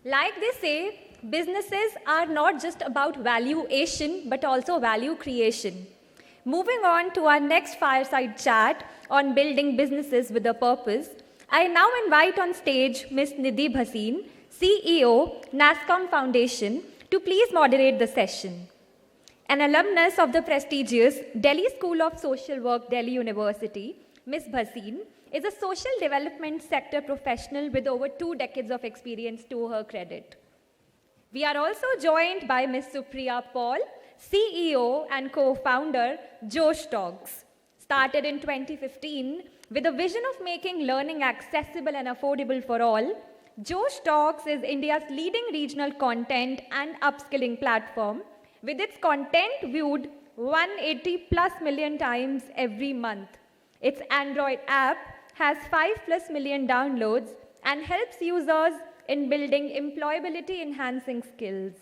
Like they say, businesses are not just about valuation, but also value creation. Moving on to our next fireside chat on building businesses with a purpose, I now invite on stage Ms. Nidhi Bhasin, CEO, NASSCOM Foundation, to please moderate the session. An alumnus of the prestigious Delhi School of Social Work, Delhi University, Ms. Bhasin is a social development sector professional with over 2 decades of experience to her credit. We are also joined by Ms. Supriya Paul, CEO and co-founder, Josh Talks. Started in 2015 with a vision of making learning accessible and affordable for all, Josh Talks is India's leading regional content and upskilling platform, with its content viewed 180 plus million times every month. Its Android app has 5 plus million downloads and helps users in building employability enhancing skills.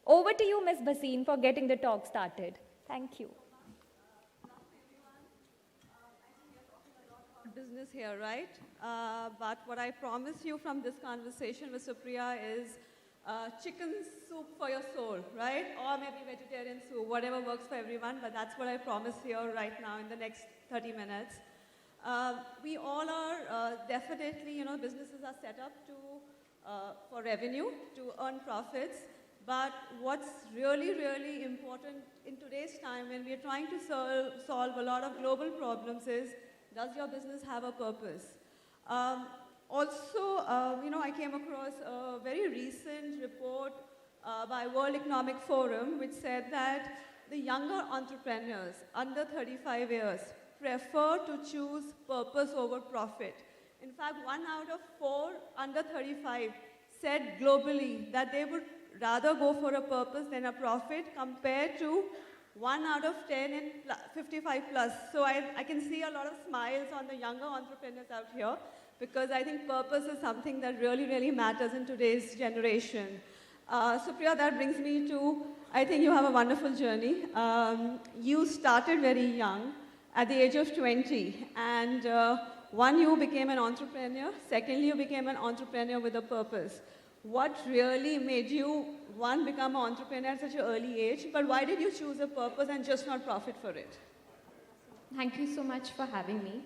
Over to you, Ms. Bhasin, for getting the talk started. Thank you. Business here, right? But what I promise you from this conversation with Supriya is chicken soup for your soul, right? Or maybe vegetarian soup, whatever works for everyone, but that's what I promise here right now in the next 30 minutes. We all are definitely, businesses are set up for revenue, to earn profits. But what's really, really important in today's time when we're trying to solve a lot of global problems is, does your business have a purpose? Also, I came across a very recent report by World Economic Forum which said that the younger entrepreneurs under 35 years prefer to choose purpose over profit. In fact, 1 out of 4 under 35 said globally that they would rather go for a purpose than a profit compared to 1 out of 10 in 55 plus. So I can see a lot of smiles on the younger entrepreneurs out here because I think purpose is something that really, really matters in today's generation. Supriya, that brings me to, I think you have a wonderful journey. You started very young at the age of 20 and one, you became an entrepreneur. Secondly, you became an entrepreneur with a purpose. What really made you, one, become an entrepreneur at such an early age, but why did you choose a purpose and just not profit for it? Thank you so much for having me.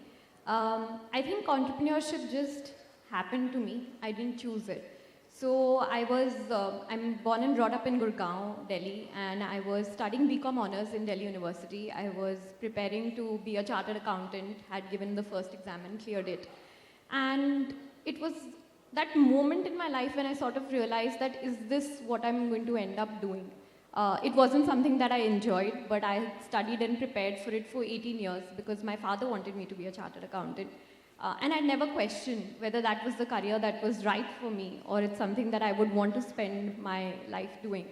I think entrepreneurship just happened to me. I didn't choose it. So I'm born and brought up in Gurgaon, Delhi, and I was studying BCom honors in Delhi University. I was preparing to be a chartered accountant, had given the first exam and cleared it. And it was that moment in my life when I sort of realized that, is this what I'm going to end up doing? It wasn't something that I enjoyed, but I studied and prepared for it for 18 years because my father wanted me to be a chartered accountant. And I never questioned whether that was the career that was right for me or it's something that I would want to spend my life doing.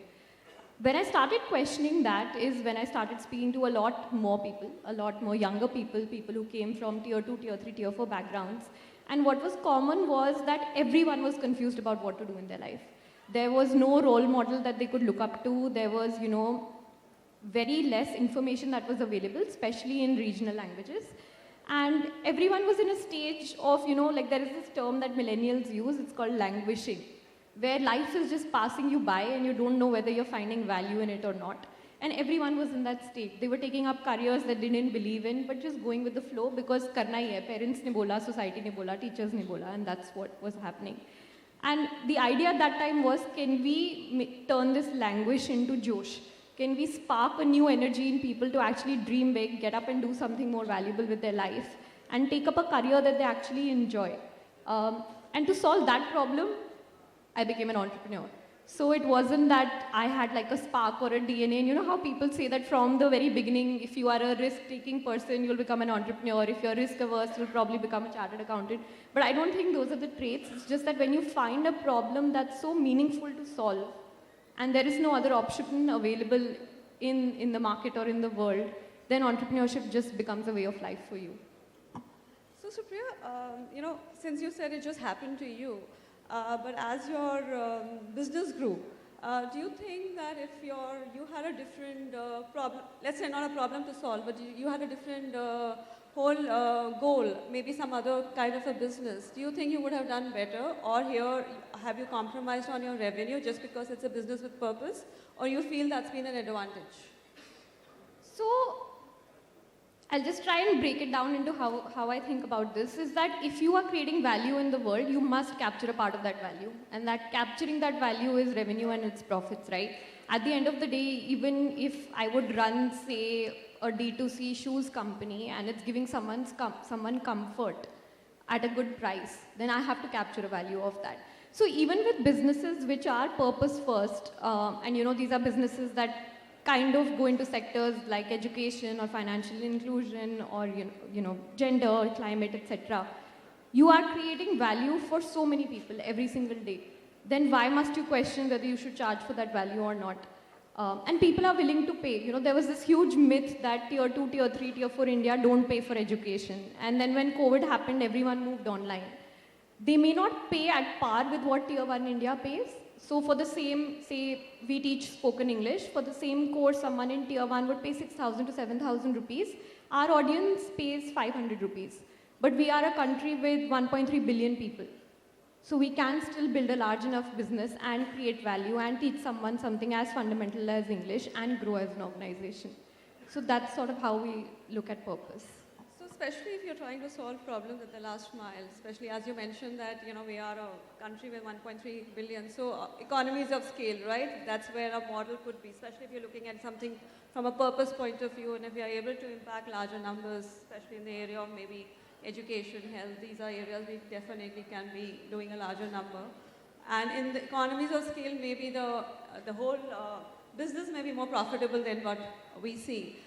When I started questioning that is when I started speaking to a lot more people, a lot more younger people, people who came from tier 2, tier 3, tier 4 backgrounds. And what was common was that everyone was confused about what to do in their life. There was no role model that they could look up to. There was, very less information that was available, especially in regional languages. And everyone was in a stage of, there is this term that millennials use, it's called languishing, where life is just passing you by and you don't know whether you're finding value in it or not. And everyone was in that state. They were taking up careers that they didn't believe in, but just going with the flow because karna hi hai, parents ne bola, society ne bola, teachers ne bola, and that's what was happening. And the idea at that time was, can we turn this languish into Josh? Can we spark a new energy in people to actually dream big, get up and do something more valuable with their life, and take up a career that they actually enjoy? And to solve that problem, I became an entrepreneur. So it wasn't that I had like a spark or a DNA. And you know how people say that from the very beginning, if you are a risk-taking person, you'll become an entrepreneur. If you're risk-averse, you'll probably become a chartered accountant. But I don't think those are the traits. It's just that when you find a problem that's so meaningful to solve, and there is no other option available in the market or in the world, then entrepreneurship just becomes a way of life for you. So Supriya, since you said it just happened to you, but as your business grew, do you think that if you had a different problem, let's say not a problem to solve, but you had a different whole goal, maybe some other kind of a business, do you think you would have done better? Or here, have you compromised on your revenue just because it's a business with purpose? Or you feel that's been an advantage? So I'll just try and break it down into how I think about this is that if you are creating value in the world, you must capture a part of that value. And that capturing that value is revenue and its profits, right? At the end of the day, even if I would run, say, a D2C shoes company and it's giving someone comfort at a good price, then I have to capture a value of that. So even with businesses which are purpose first, and these are businesses that kind of go into sectors like education or financial inclusion or gender, climate, etc. You are creating value for so many people every single day. Then why must you question whether you should charge for that value or not? And people are willing to pay. There was this huge myth that tier 2, tier 3, tier 4 India don't pay for education. And then when COVID happened, everyone moved online. They may not pay at par with what tier 1 India pays. So for the same, say, we teach spoken English, for the same course, someone in tier 1 would pay 6,000 to 7,000 rupees. Our audience pays 500 rupees. But we are a country with 1.3 billion people. So we can still build a large enough business and create value and teach someone something as fundamental as English and grow as an organization. So that's sort of how we look at purpose. So especially if you're trying to solve problems at the last mile, especially as you mentioned that, we are a country with 1.3 billion. So economies of scale, right? That's where a model could be, especially if you're looking at something from a purpose point of view and if we are able to impact larger numbers, especially in the area of maybe education, health, these are areas we definitely can be doing a larger number. And in the economies of scale, maybe the whole business may be more profitable than what we see.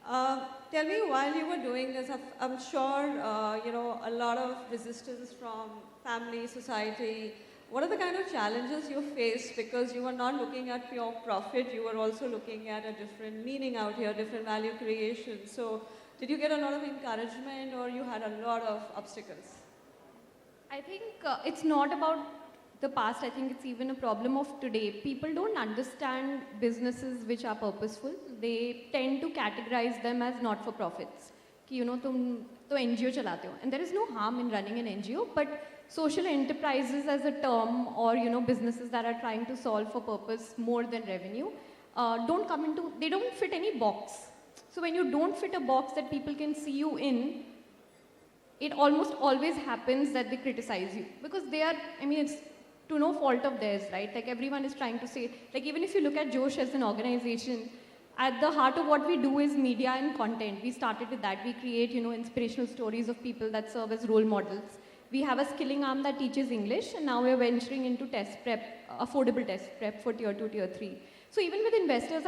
Tell me, while you were doing this, I'm sure, a lot of resistance from family, society. What are the kind of challenges you faced? Because you were not looking at pure profit, you were also looking at a different meaning out here, different value creation. So did you get a lot of encouragement or you had a lot of obstacles? I think it's not about the past. I think it's even a problem of today. People don't understand businesses which are purposeful. They tend to categorize them as not-for-profits. तुम तो NGO चलाते हो. And there is no harm in running an NGO, but social enterprises as a term or businesses that are trying to solve for purpose more than revenue they don't fit any box. So when you don't fit a box that people can see you in, it almost always happens that they criticize you because it's to no fault of theirs, right? Like everyone is trying to say, like even if you look at Josh as an organization, at the heart of what we do is media and content. We started with that. We create, inspirational stories of people that serve as role models. We have a skilling arm that teaches English and now we're venturing into test prep, affordable test prep for tier 2, tier 3. So even with investors,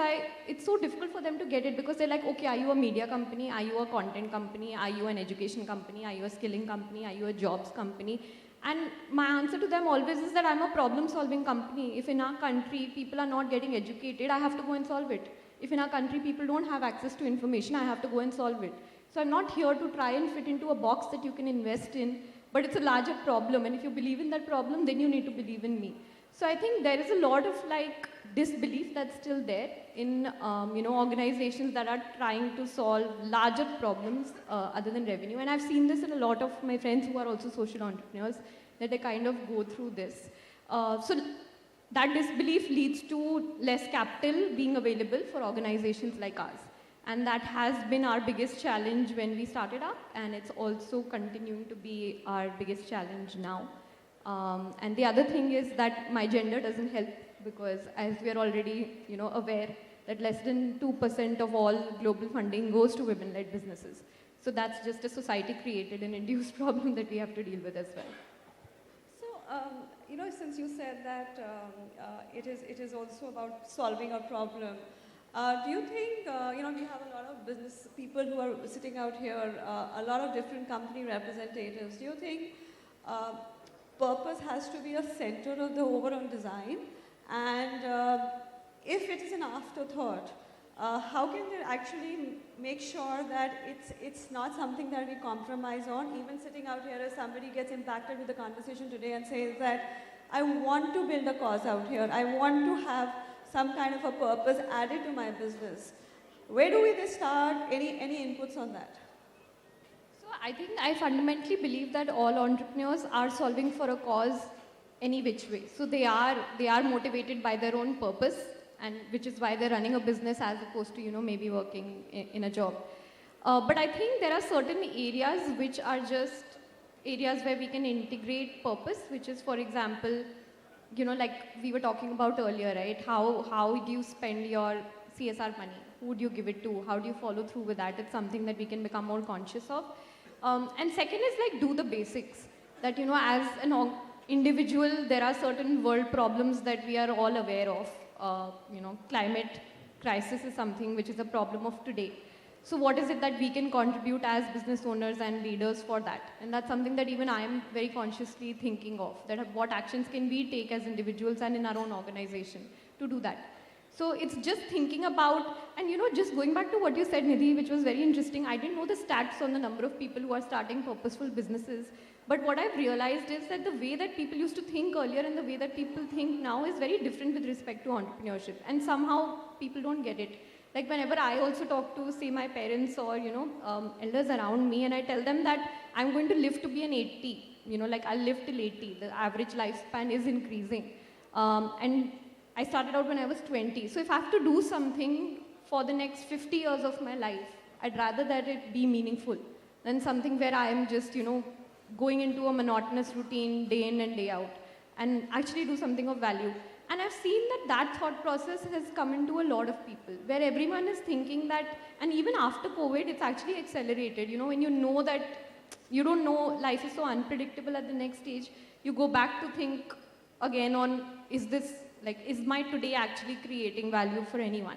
it's so difficult for them to get it because they're like, okay, are you a media company? Are you a content company? Are you an education company? Are you a skilling company? Are you a jobs company? And my answer to them always is that I'm a problem-solving company. If in our country people are not getting educated, I have to go and solve it. If in our country people don't have access to information, I have to go and solve it. So I'm not here to try and fit into a box that you can invest in, but it's a larger problem. And if you believe in that problem, then you need to believe in me. So I think there is a lot of disbelief that's still there in organizations that are trying to solve larger problems other than revenue. And I've seen this in a lot of my friends who are also social entrepreneurs, that they kind of go through this. So that disbelief leads to less capital being available for organizations like ours. And that has been our biggest challenge when we started up, and it's also continuing to be our biggest challenge now. And the other thing is that my gender doesn't help because as we are already aware that less than 2% of all global funding goes to women-led businesses. So that's just a society created and induced problem that we have to deal with as well. So, since you said that it is also about solving a problem, do you think, we have a lot of business people who are sitting out here, a lot of different company representatives. Do you think purpose has to be a center of the overall design? And if it is an afterthought, how can they actually make sure that it's not something that we compromise on? Even sitting out here, if somebody gets impacted with the conversation today and says that, I want to build a cause out here, I want to have some kind of a purpose added to my business. Where do we start? Any inputs on that? So I think I fundamentally believe that all entrepreneurs are solving for a cause any which way. So they are motivated by their own purpose, and which is why they're running a business as opposed to maybe working in a job. But I think there are certain areas which are just areas where we can integrate purpose, which is, for example, like we were talking about earlier, right? How do you spend your CSR money? Who do you give it to? How do you follow through with that? It's something that we can become more conscious of. And second is like do the basics. That as an individual, there are certain world problems that we are all aware of. Climate crisis is something which is a problem of today. So what is it that we can contribute as business owners and leaders for that? And that's something that even I am very consciously thinking of, that what actions can we take as individuals and in our own organization to do that. So it's just thinking about, and just going back to what you said, Nidhi, which was very interesting. I didn't know the stats on the number of people who are starting purposeful businesses. But what I've realized is that the way that people used to think earlier and the way that people think now is very different with respect to entrepreneurship. And somehow people don't get it. Like whenever I also talk to, say, my parents or, elders around me, and I tell them that I'm going to live to be an 80, like I'll live till 80. The average lifespan is increasing. And I started out when I was 20. So if I have to do something for the next 50 years of my life, I'd rather that it be meaningful than something where I am just, going into a monotonous routine day in and day out, and actually do something of value. And I've seen that thought process has come into a lot of people, where everyone is thinking that, and even after COVID, it's actually accelerated. When you know that you don't know, life is so unpredictable at the next stage, you go back to think again on, is my today actually creating value for anyone?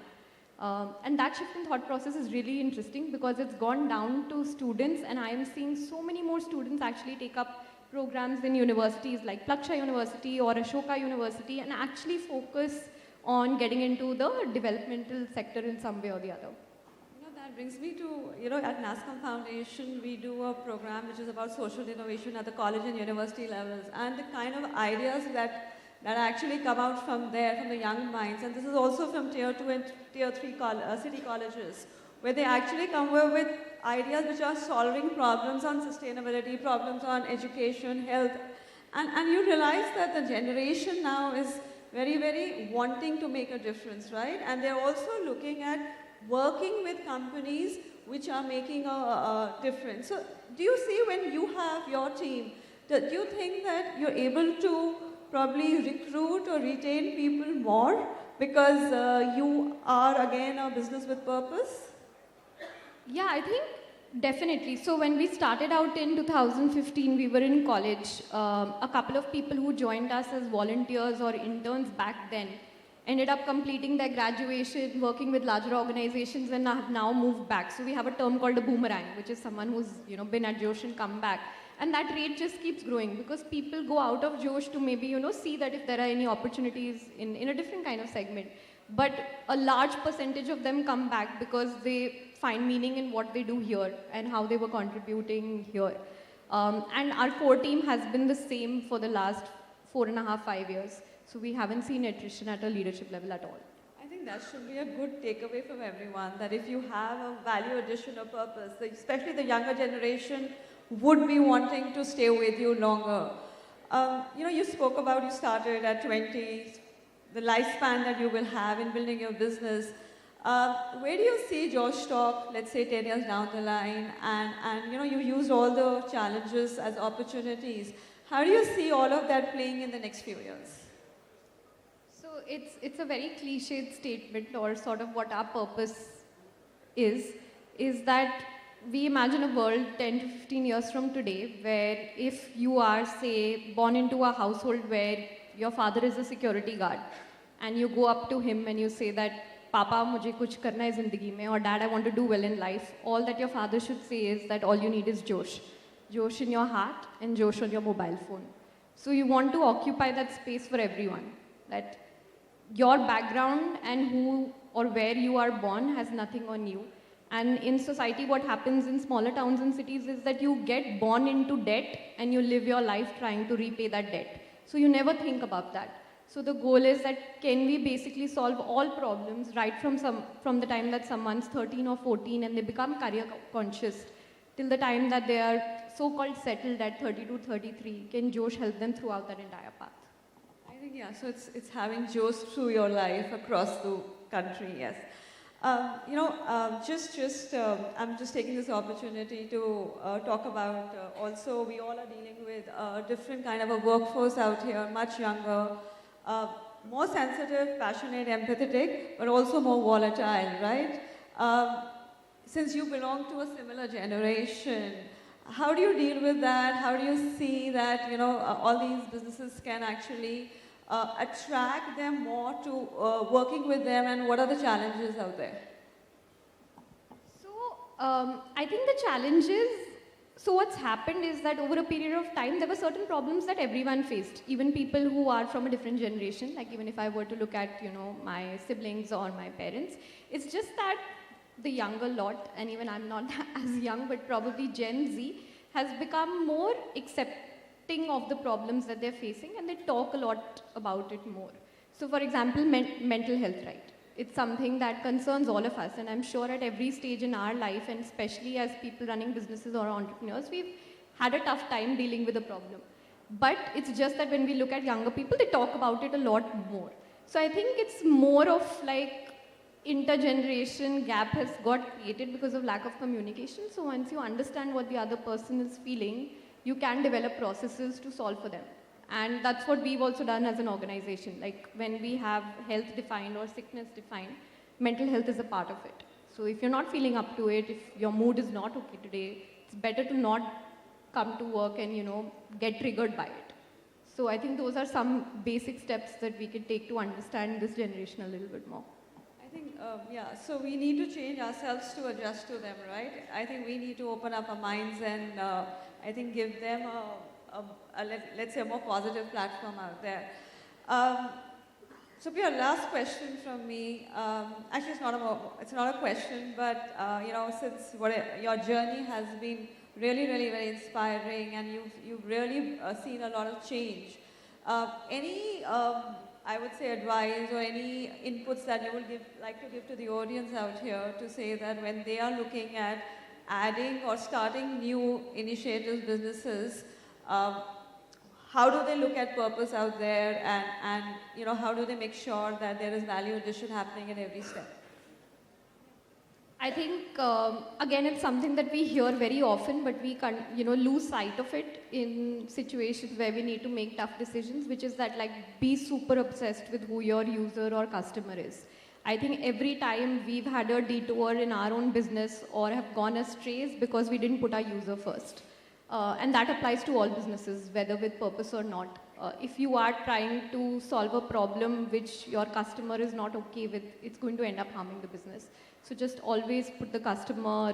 And that shift in thought process is really interesting because it's gone down to students, and I am seeing so many more students actually take up programs in universities like Plaksha University or Ashoka University and actually focus on getting into the developmental sector in some way or the other. That brings me to, at NASSCOM Foundation, we do a program which is about social innovation at the college and university levels, and the kind of ideas that actually come out from there, from the young minds, and this is also from Tier 2 and Tier 3 city colleges, where they actually come up with ideas which are solving problems on sustainability, problems on education, health, and you realize that the generation now is very, very wanting to make a difference, right? And they're also looking at working with companies which are making a difference. So do you see when you have your team, do you think that you're able to probably recruit or retain people more because you are again a business with purpose? Yeah, I think definitely. So when we started out in 2015, we were in college. A couple of people who joined us as volunteers or interns back then ended up completing their graduation, working with larger organizations, and have now moved back. So we have a term called a boomerang, which is someone who's been at Josh and come back. And that rate just keeps growing because people go out of Josh to maybe see that if there are any opportunities in a different kind of segment. But a large percentage of them come back because they find meaning in what they do here and how they were contributing here. And our core team has been the same for the last 4.5, 5 years. So we haven't seen attrition at a leadership level at all. I think that should be a good takeaway from everyone, that if you have a value addition or purpose, especially the younger generation would be wanting to stay with you longer. You spoke about you started at 20, the lifespan that you will have in building your business. Where do you see Josh Talk, let's say 10 years down the line, and you used all the challenges as opportunities. How do you see all of that playing in the next few years? So it's a very cliched statement, or sort of what our purpose is that we imagine a world 10 to 15 years from today where if you are, say, born into a household where your father is a security guard and you go up to him and you say that, Papa, mujhe kuch karna hai zindagi mein, or Dad, I want to do well in life, all that your father should say is that all you need is Josh. Josh in your heart and Josh on your mobile phone. So you want to occupy that space for everyone. That your background and who or where you are born has nothing on you. And in society, what happens in smaller towns and cities is that you get born into debt and you live your life trying to repay that debt. So you never think about that. So the goal is that can we basically solve all problems right from the time that someone's 13 or 14 and they become career conscious till the time that they are so-called settled at 32, 33? Can Josh help them throughout that entire path? I think, yeah, so it's having Josh through your life across the country, yes. I'm just taking this opportunity to talk about also we all are dealing with a different kind of a workforce out here, much younger, more sensitive, passionate, empathetic, but also more volatile, right? Since you belong to a similar generation, how do you deal with that? How do you see that, all these businesses can actually attract them more to working with them, and what are the challenges out there? So I think the challenges, so what's happened is that over a period of time, there were certain problems that everyone faced, even people who are from a different generation, like even if I were to look at, my siblings or my parents, it's just that the younger lot, and even I'm not as young, but probably Gen Z, has become more accepting of the problems that they're facing, and they talk a lot about it more. So for example, mental health, right? It's something that concerns all of us, and I'm sure at every stage in our life, and especially as people running businesses or entrepreneurs, we've had a tough time dealing with the problem. But it's just that when we look at younger people, they talk about it a lot more. So I think it's more of like intergeneration gap has got created because of lack of communication. So once you understand what the other person is feeling, you can develop processes to solve for them. And that's what we've also done as an organization. Like when we have health defined or sickness defined, mental health is a part of it. So if you're not feeling up to it, if your mood is not okay today, it's better to not come to work and, get triggered by it. So I think those are some basic steps that we can take to understand this generation a little bit more. I think, so we need to change ourselves to adjust to them, right? I think we need to open up our minds and I think give them let's say a more positive platform out there. Supriya, last question from me. Actually, it's not a question, but since your journey has been really, really very inspiring, and you've really seen a lot of change. Any I would say advice or any inputs that you would like to give to the audience out here to say that when they are looking at adding or starting new initiatives, businesses, how do they look at purpose out there, and how do they make sure that there is value addition happening at every step? I think, again, it's something that we hear very often, but we can't, lose sight of it in situations where we need to make tough decisions, which is that, like, be super obsessed with who your user or customer is. I think every time we've had a detour in our own business or have gone astray is because we didn't put our user first. And that applies to all businesses, whether with purpose or not. If you are trying to solve a problem which your customer is not okay with, it's going to end up harming the business. So just always put the customer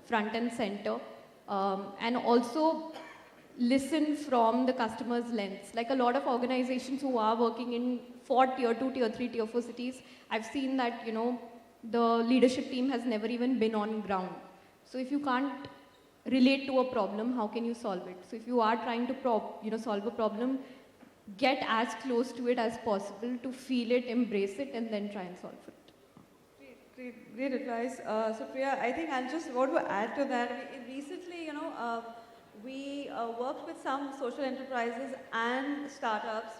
front and center, and also listen from the customer's lens. Like a lot of organizations who are working for tier 2, tier 3, tier 4 cities, I've seen that, the leadership team has never even been on ground. So if you can't relate to a problem, how can you solve it? So if you are trying to solve a problem, get as close to it as possible to feel it, embrace it, and then try and solve it. Great advice. Supriya, I think I'll just want to add to that. Recently, we worked with some social enterprises and startups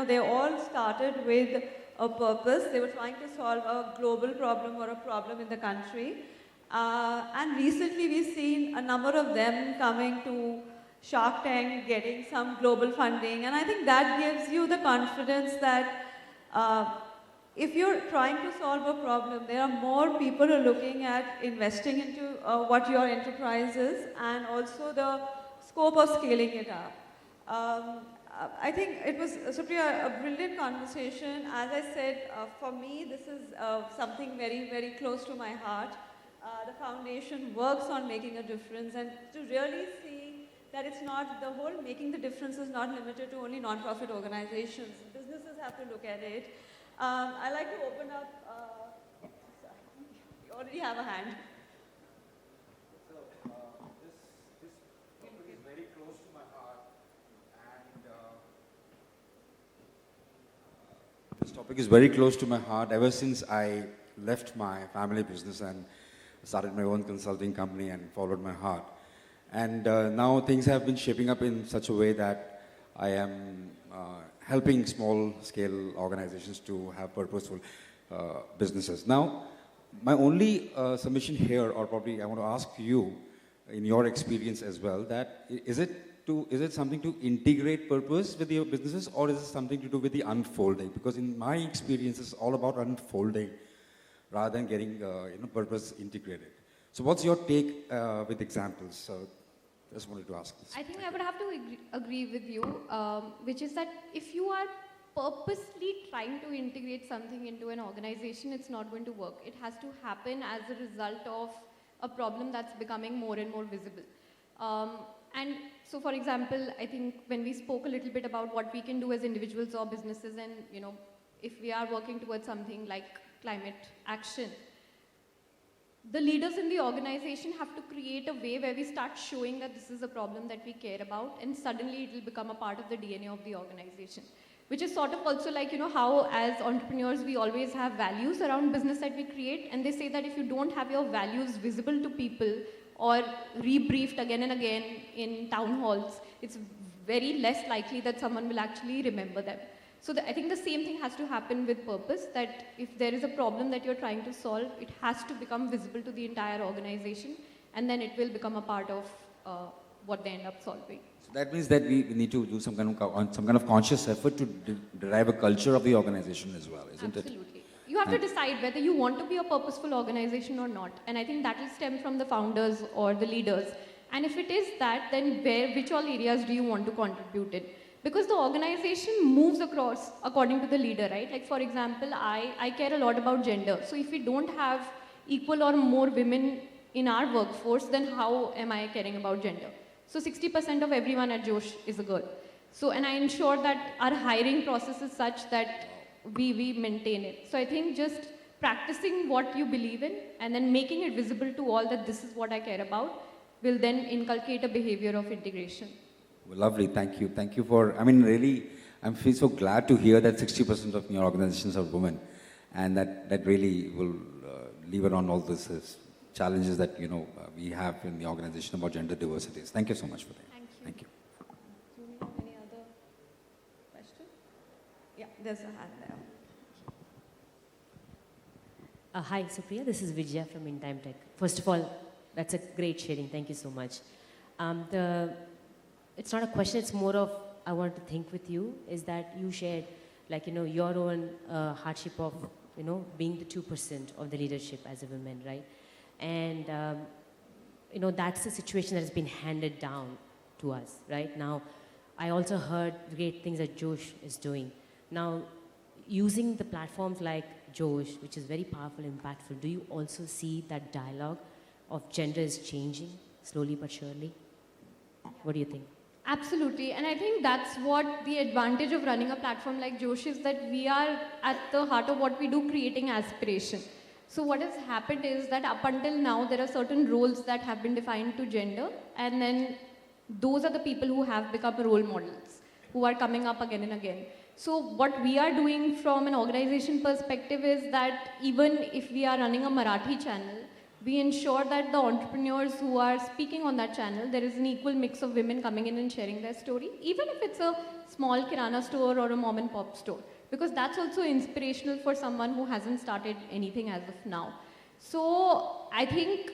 they all started with a purpose. They were trying to solve a global problem or a problem in the country. And recently we've seen a number of them coming to Shark Tank, getting some global funding. And I think that gives you the confidence that if you're trying to solve a problem, there are more people who are looking at investing into what your enterprise is, and also the scope of scaling it up. I think it was, Supriya, a brilliant conversation. As I said, for me, this is something very, very close to my heart. The foundation works on making a difference, and to really see that it's not, the whole making the difference is not limited to only non-profit organizations. Businesses have to look at it. I'd like to open up, you already have a hand. So, this topic is very close to my heart, and this topic is very close to my heart ever since I left my family business and started my own consulting company and followed my heart. And now things have been shaping up in such a way that I am helping small-scale organizations to have purposeful businesses. Now, my only submission here, or probably I want to ask you, in your experience as well, that is it something to integrate purpose with your businesses, or is it something to do with the unfolding? Because in my experience, it's all about unfolding rather than getting purpose integrated. So what's your take with examples? So just wanted to ask this. I think I would have to agree with you, which is that if you are purposely trying to integrate something into an organization, it's not going to work. It has to happen as a result of a problem that's becoming more and more visible. And so, for example, I think when we spoke a little bit about what we can do as individuals or businesses, and if we are working towards something like climate action, the leaders in the organization have to create a way where we start showing that this is a problem that we care about, and suddenly it will become a part of the DNA of the organization. Which is sort of also like, how as entrepreneurs we always have values around business that we create, and they say that if you don't have your values visible to people or rebriefed again and again in town halls, it's very less likely that someone will actually remember them. So I think the same thing has to happen with purpose, that if there is a problem that you're trying to solve, it has to become visible to the entire organization, and then it will become a part of what they end up solving. So that means that we need to do some kind of conscious effort to derive a culture of the organization as well, isn't it? Absolutely. You have to decide whether you want to be a purposeful organization or not. And I think that will stem from the founders or the leaders. And if it is that, then which all areas do you want to contribute in? Because the organization moves across according to the leader, right? Like for example, I care a lot about gender. So if we don't have equal or more women in our workforce, then how am I caring about gender? So 60% of everyone at Josh is a girl. So, and I ensure that our hiring process is such that we maintain it. So I think just practicing what you believe in and then making it visible to all that this is what I care about will then inculcate a behavior of integration. Well, lovely, thank you. Thank you for, really, I feel so glad to hear that 60% of your organizations are women, and that really will lever on all these challenges that, we have in the organization about gender diversity. Thank you so much for that. Thank you. Do you have any other question? Yeah, there's a hand there. Hi, Supriya. This is Vijaya from In Time Tech. First of all, that's a great sharing. Thank you so much. It's not a question. It's more of I want to think with you. Is that you shared, your own hardship of, being the 2% of the leadership as a woman, right? And that's the situation that has been handed down to us, right? Now, I also heard great things that Josh is doing. Now, using the platforms like Josh, which is very powerful, impactful, do you also see that dialogue of gender is changing slowly but surely? What do you think? Absolutely, and I think that's what the advantage of running a platform like Josh is, that we are at the heart of what we do, creating aspiration. So what has happened is that up until now, there are certain roles that have been defined to gender, and then those are the people who have become role models, who are coming up again and again. So what we are doing from an organization perspective is that even if we are running a Marathi channel, we ensure that the entrepreneurs who are speaking on that channel, there is an equal mix of women coming in and sharing their story, even if it's a small kirana store or a mom and pop store, because that's also inspirational for someone who hasn't started anything as of now. So I think,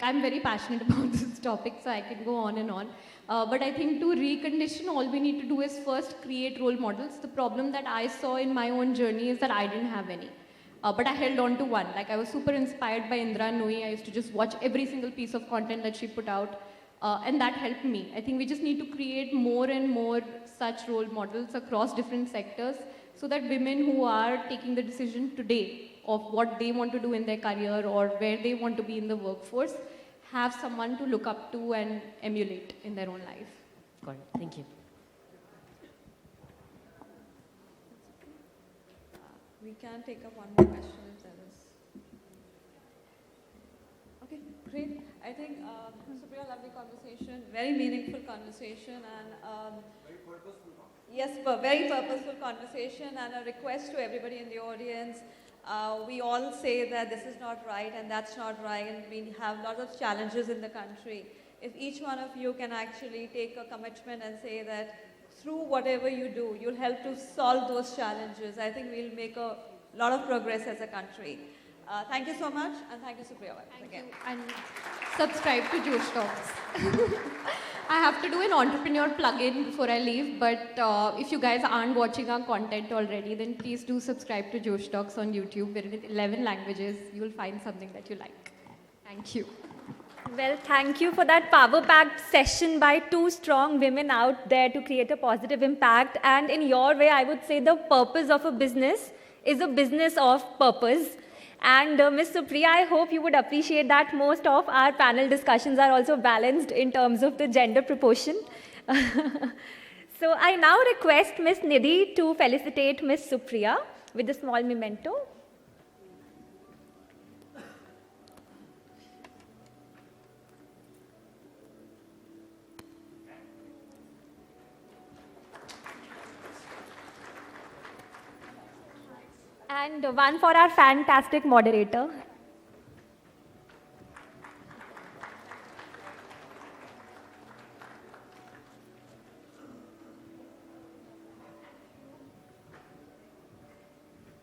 I'm very passionate about this topic, so I can go on and on. But I think to recondition, all we need to do is first create role models. The problem that I saw in my own journey is that I didn't have any. But I held on to one. I was super inspired by Indra Nooyi. I used to just watch every single piece of content that she put out. And that helped me. I think we just need to create more and more such role models across different sectors so that women who are taking the decision today of what they want to do in their career or where they want to be in the workforce have someone to look up to and emulate in their own life. Got it. Thank you. We can take up one more question if there is. Okay, great. I think Supriya, lovely conversation, very meaningful conversation, and Very purposeful conversation. yes, very purposeful conversation, and a request to everybody in the audience. we all say that this is not right and that's not right, and we have lots of challenges in the country. If each one of you can actually take a commitment and say that through whatever you do, you'll help to solve those challenges, I think we'll make a lot of progress as a country. Thank you so much, and thank you, Supriya. Thank you. And subscribe to Josh Talks. I have to do an entrepreneur plug-in before I leave, but if you guys aren't watching our content already, then please do subscribe to Josh Talks on YouTube. We're in 11 languages. You'll find something that you like. Thank you. Well, thank you for that power-packed session by two strong women out there to create a positive impact. And in your way, I would say the purpose of a business is a business of purpose. And Ms. Supriya, I hope you would appreciate that most of our panel discussions are also balanced in terms of the gender proportion. So I now request Ms. Nidhi to felicitate Ms. Supriya with a small memento. And one for our fantastic moderator.